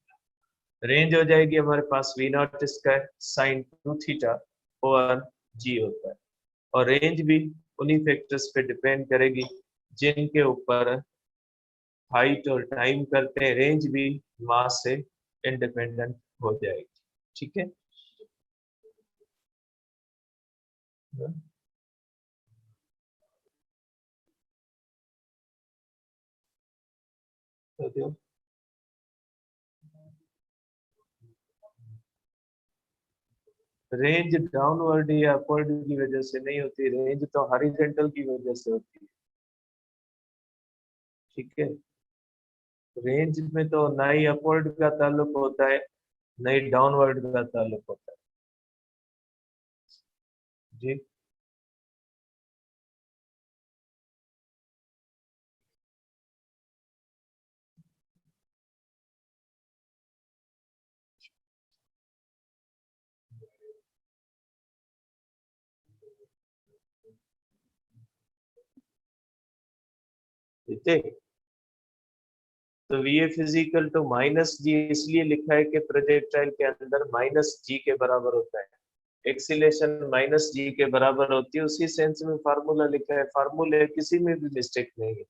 रेंज हो जाएगी हमारे पास v0 स्क्वायर साइन 2 थीटा और जी होता है। और रेंज भी उन्हीं फैक्टर्स पे डिपेंड करेगी जिनके ऊपर हाइट और टाइम करते हैं। रेंज भी मास से इंडिपेंडेंट हो जाएगी। ठीक है, तो रेंज डाउनवर्ड या अपवर्ड की वजह से नहीं होती, रेंज तो हॉरिजॉन्टल की वजह से होती है। ठीक है, रेंज में तो ना ही अपवर्ड का ताल्लुक होता है, ना ही डाउनवर्ड का ताल्लुक होता है जी। ठीक है, तो v a physical to minus g इसलिए लिखा है कि प्रोजेक्टाइल के अंदर माइनस जी के बराबर होता है, एक्सीलेशन माइनस जी के बराबर होती है। उसी सेंस में फार्मूला लिखा है। फार्मूले किसी में भी मिस्टेक नहीं है,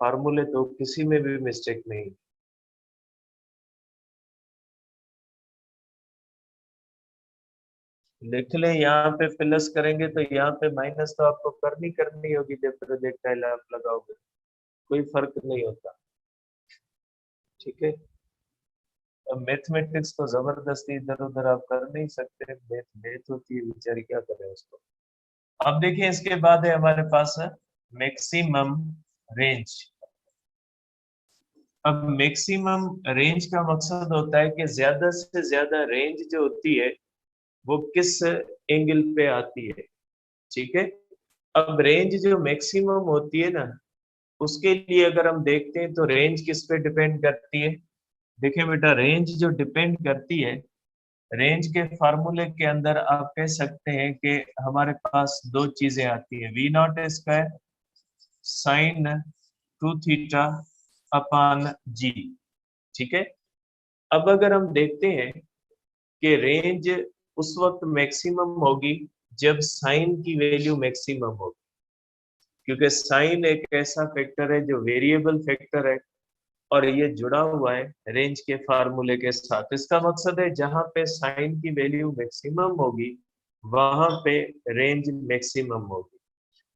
फार्मूले तो किसी में भी मिस्टेक नहीं है। लिख लें, यहाँ पे प्लस करेंगे तो यहाँ पे माइनस तो आपको करनी होगी जब प्रोजेक्टाइल आप लगाओगे, कोई फर्क नहीं होता। ठीक है, अब मैथमेटिक्स तो जबरदस्ती इधर उधर आप कर नहीं सकते, मैथ मैथ होती है बेचारी, क्या करें उसको। अब देखिए इसके बाद है हमारे पास मैक्सिमम रेंज। अब मैक्सिमम रेंज का मकसद होता है कि ज्यादा से ज्यादा रेंज जो होती है वो किस एंगल पे आती है। ठीक है, अब रेंज जो मैक्सिमम होती है ना, उसके लिए अगर हम देखते हैं तो रेंज किस पे डिपेंड करती है। देखिए बेटा, रेंज जो डिपेंड करती है, रेंज के फार्मूले के अंदर आप कह सकते हैं कि हमारे पास दो चीजें आती है, v0 square sine 2 theta upon g. ठीक है, अब अगर हम देखते हैं कि रेंज उस वक्त मैक्सिमम होगी जब साइन की वैल्यू मैक्सिमम होगी, क्योंकि साइन एक ऐसा फैक्टर है जो वेरिएबल फैक्टर है और ये जुड़ा हुआ है रेंज के फार्मूले के साथ। इसका मकसद है जहां पे साइन की वैल्यू मैक्सिमम होगी वहां पे रेंज मैक्सिमम होगी,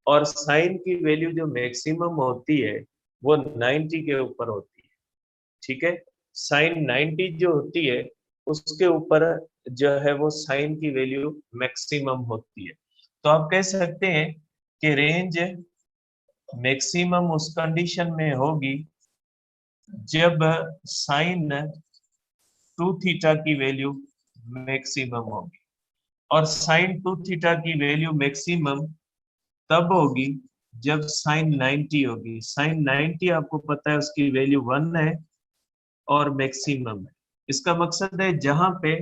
और साइन की वैल्यू जो मैक्सिमम होती है वो 90 के ऊपर होती है। ठीक है, साइन 90 जो होती है उसके ऊपर जो है वो साइन की वैल्यू मैक्सिमम होती है। तो आप कह सकते हैं कि रेंज मैक्सिमम उस कंडीशन में होगी जब साइन 2 थीटा की वैल्यू मैक्सिमम होगी। और साइन 2 थीटा की वैल्यू मैक्सिमम तब होगी जब साइन 90 होगी। साइन 90 आपको पता है उसकी वैल्यू 1 है और मैक्सिमम है। इसका मकसद है जहां पे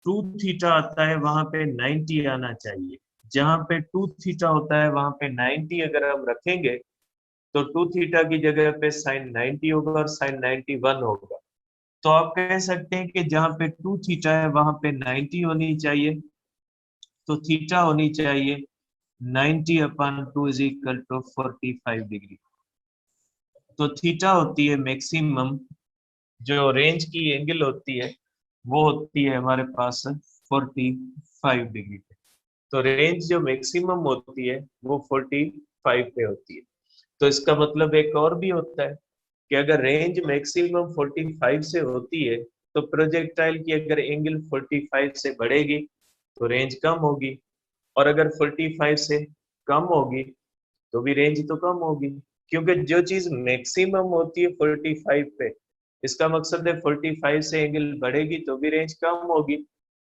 2 थीटा आता है वहां पे 90 आना चाहिए। जहां पे 2 थीटा होता है वहां पे 90 अगर हम रखेंगे तो 2 थीटा की जगह पे साइन 90 होगा और साइन 91 होगा। तो आप कह सकते हैं कि जहां पे 2 थीटा है वहां पे 90 होनी चाहिए। तो थीटा होनी चाहिए 90/2 इज इक्वल टू 45 डिग्री। तो थीटा होती है मैक्सिमम, जो रेंज की एंगल होती है वो होती है हमारे पास 45 डिग्री पे। तो रेंज जो मैक्सिमम होती है वो 45 पे होती है। तो इसका मतलब एक और भी होता है कि अगर रेंज मैक्सिमम 45 से होती है तो प्रोजेक्टाइल की अगर एंगल 45 से बढ़ेगी तो रेंज कम होगी, और अगर 45 से कम होगी तो भी रेंज तो कम होगी। क्योंकि जो चीज मैक्सिमम होती है 45 पे, इसका मकसद है 45 से एंगल बढ़ेगी तो भी रेंज कम होगी,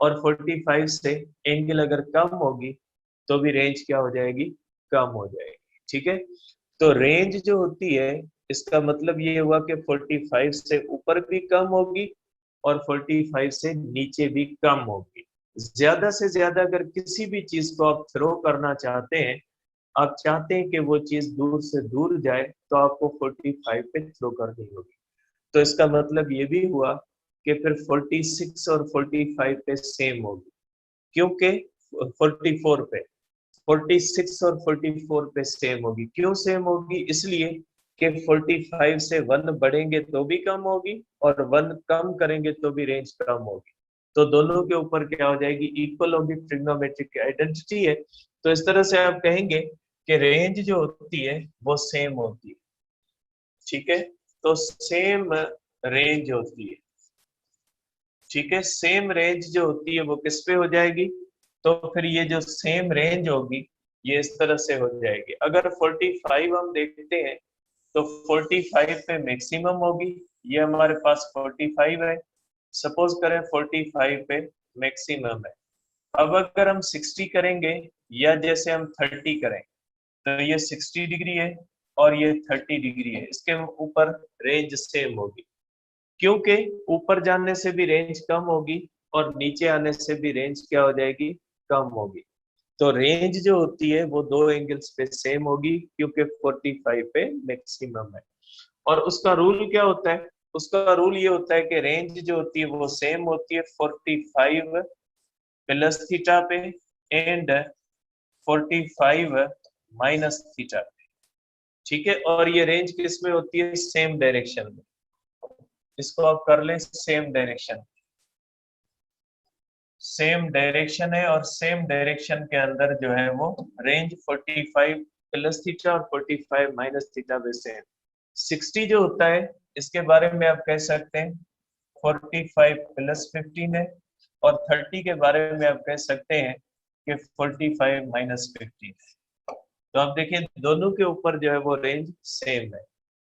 और 45 से एंगल अगर कम होगी तो भी रेंज क्या हो जाएगी, कम हो जाएगी। ठीक है, तो रेंज जो होती है इसका मतलब ये हुआ कि 45 से ऊपर भी कम होगी और 45 से नीचे भी कम होगी। ज्यादा से ज्यादा अगर किसी भी चीज को आप थ्रो करना चाहते हैं, आप चाहते हैं कि वो चीज दूर से दूर जाए, तो आपको 45 पे थ्रो करनी होगी। तो इसका मतलब ये भी हुआ कि फिर 46 और 45 पे सेम होगी। क्योंकि 44 पे 46 और 44 पे सेम होगी। क्यों सेम होगी? इसलिए कि 45 से 1 बढ़ेंगे तो भी कम होगी और 1 कम करेंगे तो भी रेंज कम होगी। तो दोनों के ऊपर क्या हो जाएगी, इक्वल होगी। ट्रिग्नोमेट्रिक आइडेंटिटी है। तो इस तरह से आप कहेंगे कि रेंज जो होती है वो सेम होती है। ठीक है, तो सेम रेंज होती है। ठीक है, सेम रेंज जो होती है वो किस पे हो जाएगी, तो फिर ये जो सेम रेंज होगी ये इस तरह से हो जाएगी। अगर 45 हम देखते हैं तो 45 पे मैक्सिमम होगी। ये हमारे पास 45 है, सपोज करें 45 पे मैक्सिमम है। अब अगर हम 60 करेंगे या जैसे हम 30 करें तो ये 60 डिग्री है और ये 30 डिग्री है। इसके ऊपर रेंज सेम होगी, क्योंकि ऊपर जाने से भी रेंज कम होगी और नीचे आने से भी रेंज क्या हो जाएगी, कम होगी। तो रेंज जो होती है वो दो एंगल्स पे सेम होगी, क्योंकि 45 पे मैक्सिमम है। और उसका रूल क्या होता है? उसका रूल ये होता है कि रेंज जो होती है वो सेम होती है 45 प्लस थीटा पे एंड 45 माइनस थीटा। ठीक है, और ये रेंज किस में होती है, सेम डायरेक्शन में। इसको आप कर लें सेम डायरेक्शन। सेम डायरेक्शन है और सेम डायरेक्शन के अंदर जो है वो रेंज 45 प्लस थीटा और 45 माइनस थीटा वैसे है। 60 जो होता है इसके बारे में आप कह सकते हैं 45 प्लस 15 है, और 30 के बारे में आप कह सकते हैं कि 45 माइनस 15 है। तो आप देखिए दोनों के ऊपर जो है वो रेंज सेम है।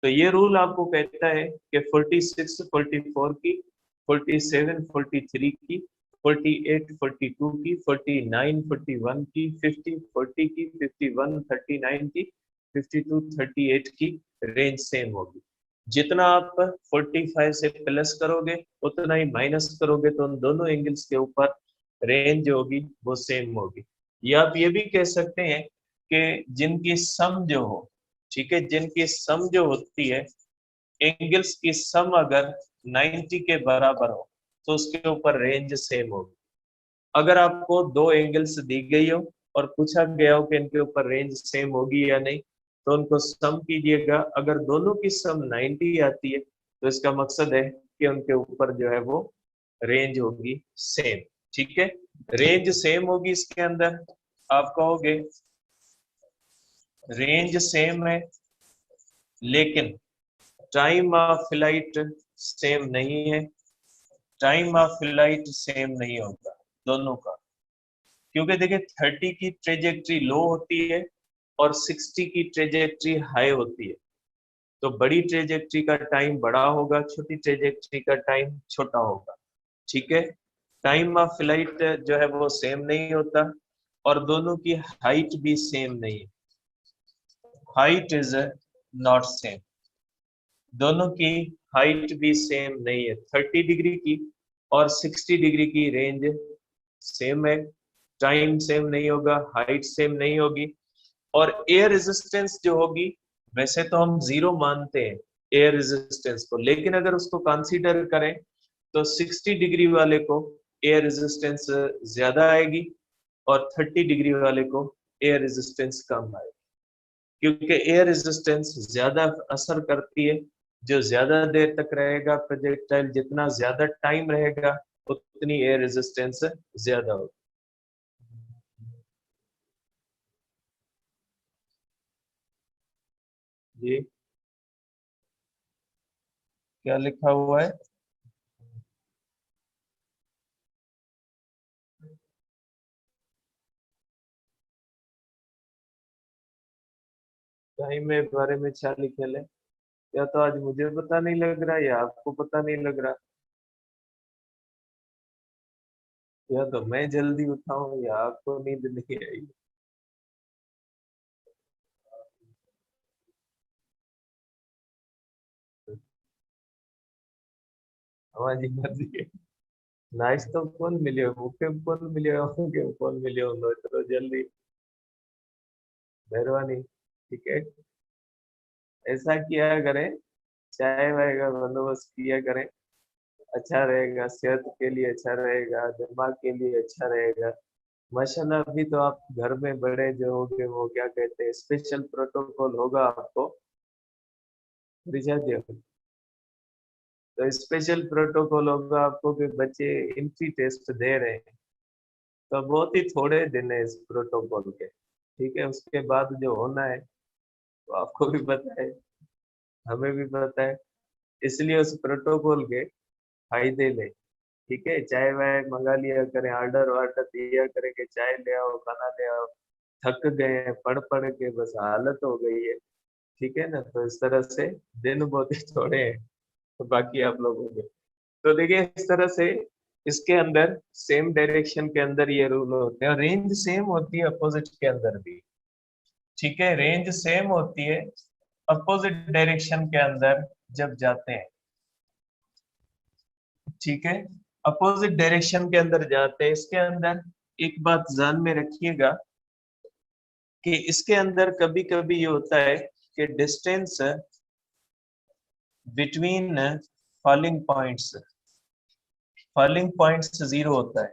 तो ये रूल आपको कहता है कि 46 44 की, 47 43 की, 48 42 की, 49 41 की, 50 40 की, 51 39 की, 52 38 की रेंज सेम होगी। जितना आप 45 से प्लस करोगे उतना ही माइनस करोगे तो उन दोनों एंगल्स के ऊपर रेंज होगी वो सेम होगी। या आप ये भी कह सकते हैं कि जिनकी सम जो हो, ठीक है, जिनकी सम जो होती है, एंगल्स की सम अगर 90 के बराबर हो तो उसके ऊपर रेंज सेम होगी। अगर आपको दो एंगल्स दी गई हो और पूछा गया हो कि इनके ऊपर रेंज सेम होगी या नहीं, तो उनको सम कीजिएगा। अगर दोनों की सम 90 आती है तो इसका मकसद है कि उनके ऊपर जो है वो रेंज होगी सेम। ठीक है, रेंज सेम होगी। इसके अंदर आप कहोगे रेंज सेम है लेकिन टाइम ऑफ फ्लाइट सेम नहीं है। टाइम ऑफ फ्लाइट सेम नहीं होगा दोनों का। क्योंकि देखिए 30 की ट्रेजेक्ट्री लो होती है और 60 की ट्रेजेक्ट्री हाई होती है। तो बड़ी ट्रेजेक्ट्री का टाइम बड़ा होगा, छोटी ट्रेजेक्ट्री का टाइम छोटा होगा। ठीक है, टाइम ऑफ फ्लाइट जो है वो सेम नहीं होता और दोनों की हाइट भी सेम नहीं है। हाइट इज नॉट सेम, दोनों की हाइट भी सेम नहीं है। 30 डिग्री की और 60 डिग्री की रेंज सेम है, टाइम सेम नहीं होगा, हाइट सेम नहीं होगी। और एयर रेजिस्टेंस जो होगी, वैसे तो हम 0 मानते हैं एयर रेजिस्टेंस को, लेकिन अगर उसको कंसीडर करें तो 60 डिग्री वाले को एयर रेजिस्टेंस ज्यादा आएगी और 30 डिग्री वाले को एयर रेजिस्टेंस कम आएगी, क्योंकि एयर रेजिस्टेंस ज्यादा असर करती है। जो ज्यादा देर तक रहेगा प्रोजेक्टाइल, जितना ज्यादा टाइम रहेगा उतनी एयर रेजिस्टेंस ज्यादा होगी। जी, क्या लिखा हुआ है? टाइम में बारे में क्या लिखे है? या तो आज मुझे पता नहीं लग रहा या आपको पता नहीं लग रहा, या तो मैं जल्दी उठा हूँ या आपको नींद नहीं आई। हमारी मर्जी है। नाश्तो कौन मिले, भूखे कौन मिले होंगे, कौन मिले होंगे तो जल्दी। मेहरबानी, ठीक है। ऐसा किया करें, चाय वाय का बंदोबस्त किया करें, अच्छा रहेगा, सेहत के लिए अच्छा रहेगा, दिमाग के लिए अच्छा रहेगा। माशाल्लाह, अभी तो आप घर में बड़े जो होगे वो क्या कहते हैं, स्पेशल प्रोटोकॉल होगा आपको रिचार्ज। तो स्पेशल प्रोटोकॉल होगा आपको कि बच्चे एंट्री टेस्ट दे रहे हैं, तो बहुत ही थोड़े दिन है इस प्रोटोकॉल के। ठीक है, उसके बाद जो होना है तो आपको भी पता है, हमें भी पता है। इसलिए उस प्रोटोकॉल के फायदे ले। ठीक है, चाय वाय मंगा लिया करें, ऑर्डर वार्डर दिया करें कि चाय ले आओ, खाना ले आओ। थक गए हैं पढ़ पढ़ के, बस हालत हो गई है। ठीक है ना, तो इस तरह से दिन बहुत ही थोड़े हैं, तो बाकी आप लोगों के। तो देखिए इस तरह से इसके अंदर सेम डायरेक्शन के अंदर ये रूल होते हैं और रेंज सेम होती है अपोजिट के अंदर भी। ठीक है, रेंज सेम होती है अपोजिट डायरेक्शन के अंदर जब जाते हैं। ठीक है, अपोजिट डायरेक्शन के अंदर जाते हैं, इसके अंदर एक बात ध्यान में रखिएगा कि इसके अंदर कभी कभी ये होता है कि डिस्टेंस बिटवीन फॉलिंग पॉइंट्स 0 होता है।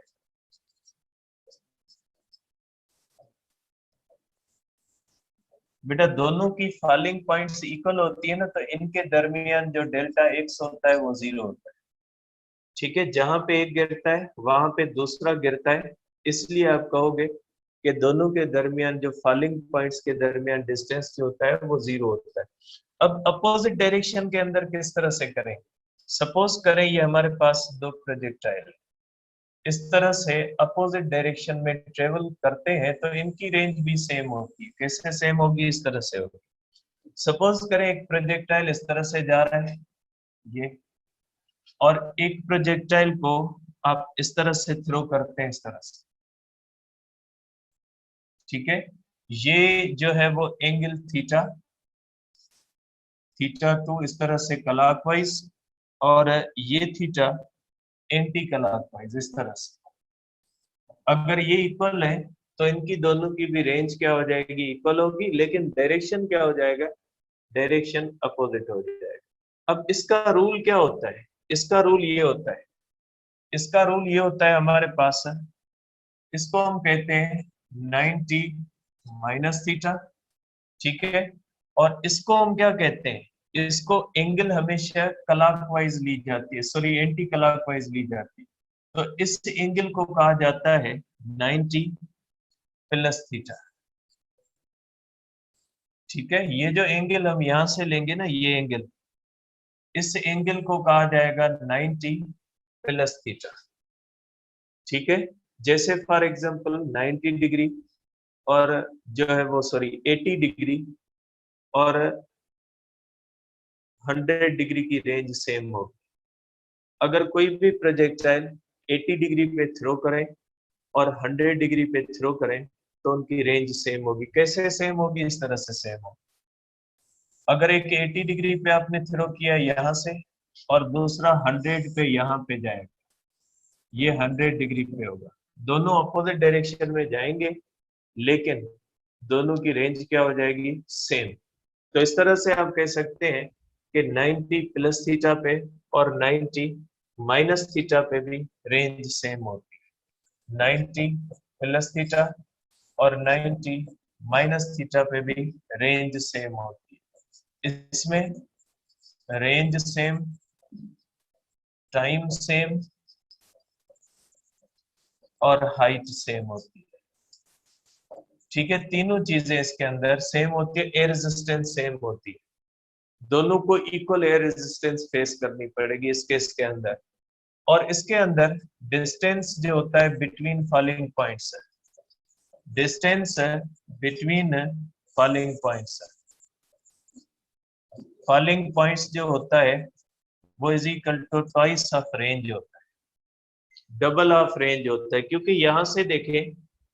बेटा दोनों की फॉलिंग पॉइंट्स इक्वल होती है ना, तो इनके दरमियान जो डेल्टा एक्स होता है वो 0 होता है। ठीक है, जहां पे एक गिरता है वहां पे दूसरा गिरता है, इसलिए आप कहोगे कि दोनों के दरमियान जो फॉलिंग पॉइंट्स के दरमियान डिस्टेंस जो होता है वो 0 होता है। अब अपोजिट डायरेक्शन के अंदर किस तरह से करें? सपोज करें ये हमारे पास दो प्रोजेक्टाइल इस तरह से अपोजिट डायरेक्शन में ट्रेवल करते हैं, तो इनकी रेंज भी सेम होती है। कैसे सेम होगी? इस तरह से होगी। सपोज करें एक प्रोजेक्टाइल इस तरह से जा रहा है, ये, और एक प्रोजेक्टाइल को आप इस तरह से थ्रो करते हैं, इस तरह से। ठीक है, ये जो है वो एंगल थीटा, थीटा टू इस तरह से क्लॉकवाइज, और ये थीटा एंटी क्लॉकवाइज इस तरह से। अगर ये इक्वल है तो इनकी दोनों की भी रेंज क्या हो जाएगी? इक्वल होगी, लेकिन डायरेक्शन क्या हो जाएगा? डायरेक्शन अपोजिट हो जाएगा। अब इसका रूल क्या होता है? इसका रूल ये होता है, इसका रूल ये होता है हमारे पास, इसको हम कहते हैं 90 माइनस थीटा। ठीक है, और इसको हम क्या कहते हैं? इसको एंगल हमेशा क्लॉकवाइज ली जाती है, सॉरी एंटी क्लॉकवाइज ली जाती है। तो इस एंगल को कहा जाता है 90 प्लस थीटा। ठीक है, ये जो एंगल हम यहां से लेंगे ना, ये एंगल, इस एंगल को कहा जाएगा 90 प्लस थीटा। ठीक है, जैसे फॉर एग्जांपल 90 डिग्री और जो है वो 80 डिग्री और 100 डिग्री की रेंज सेम हो। अगर कोई भी प्रोजेक्टाइल 80 डिग्री पे थ्रो करें और 100 डिग्री पे थ्रो करें तो उनकी रेंज सेम होगी। कैसे सेम होगी? इस तरह से सेम होगी। अगर एक 80 डिग्री पे आपने थ्रो किया यहाँ से और दूसरा 100 पे यहाँ पे जाएगा, ये 100 डिग्री पे होगा। दोनों अपोजिट डायरेक्शन में जाएंगे लेकिन दोनों की रेंज क्या हो जाएगी? सेम। तो इस तरह से आप कह सकते हैं कि 90 प्लस थीटा पे और 90 माइनस थीटा पे भी रेंज सेम होती है। 90 प्लस थीटा और 90 माइनस थीटा पे भी रेंज सेम होती है। इसमें रेंज सेम, टाइम सेम और हाइट सेम होती है। ठीक है, तीनों चीजें इसके अंदर सेम होती है। एयर रेजिस्टेंस सेम होती है। दोनों को इक्वल एयर रेजिस्टेंस फेस करनी पड़ेगी इस केस के अंदर। और इसके अंदर डिस्टेंस जो होता है between falling points, distance between falling points, falling points जो होता है वो is equal to twice of range होता है, डबल ऑफ रेंज होता है। क्योंकि यहां से देखें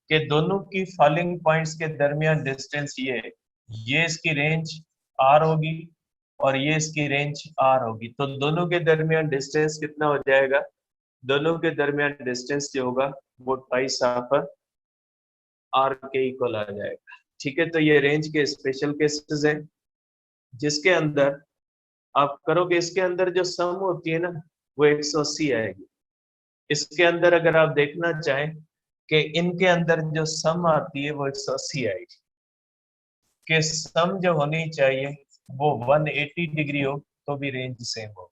कि दोनों की फॉलिंग पॉइंट्स के दरमियान डिस्टेंस ये है, ये इसकी रेंज आर होगी और ये इसकी रेंज आर होगी। तो दोनों के दरमियान डिस्टेंस कितना हो जाएगा? दोनों के दरमियान डिस्टेंस जो होगा वो ट्वाइस ऑफ आर के इक्वल आ जाएगा। ठीक है, तो ये रेंज के स्पेशल केसेस हैं जिसके अंदर आप करोगे, इसके अंदर जो सम होती है ना वो 180 आएगी। इसके अंदर अगर आप देखना चाहें कि इनके अंदर जो सम आती है वो 180 आएगी, कि सम जो होनी चाहिए वो 180 डिग्री हो तो भी रेंज सेम होगी,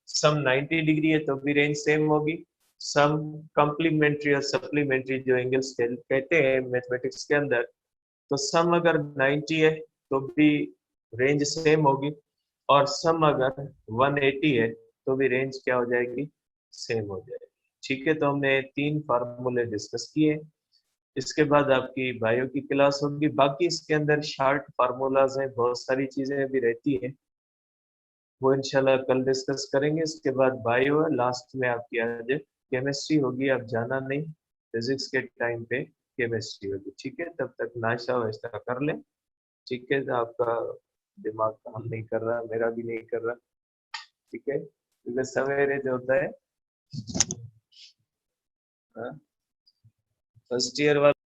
सम 90 डिग्री है तो भी रेंज सेम होगी, सम कॉम्प्लीमेंट्री और सप्लीमेंट्री जो एंगल्स कहते हैं मैथमेटिक्स के अंदर, तो सम अगर 90 है तो भी रेंज सेम होगी और सम अगर 180 है तो भी रेंज क्या हो जाएगी? सेम हो जाएगी। ठीक है, तो हमने 3 फार्मूले डिस्कस किए। इसके बाद आपकी बायो की क्लास होगी। बाकी इसके अंदर शॉर्ट फार्मूलाज हैं, बहुत सारी चीजें भी रहती हैं, वो इंशाल्लाह कल डिस्कस करेंगे। इसके बाद बायो है, लास्ट में आपकी आज केमिस्ट्री होगी। आप जाना नहीं, फिजिक्स के टाइम पे केमिस्ट्री होगी। ठीक है, तब तक नाश्ता वाश्ता कर लें। ठीक है, तो आपका दिमाग काम नहीं कर रहा, मेरा भी नहीं कर रहा। ठीक है, क्योंकि सवेरे जो होता है फर्स्ट ईयर वाला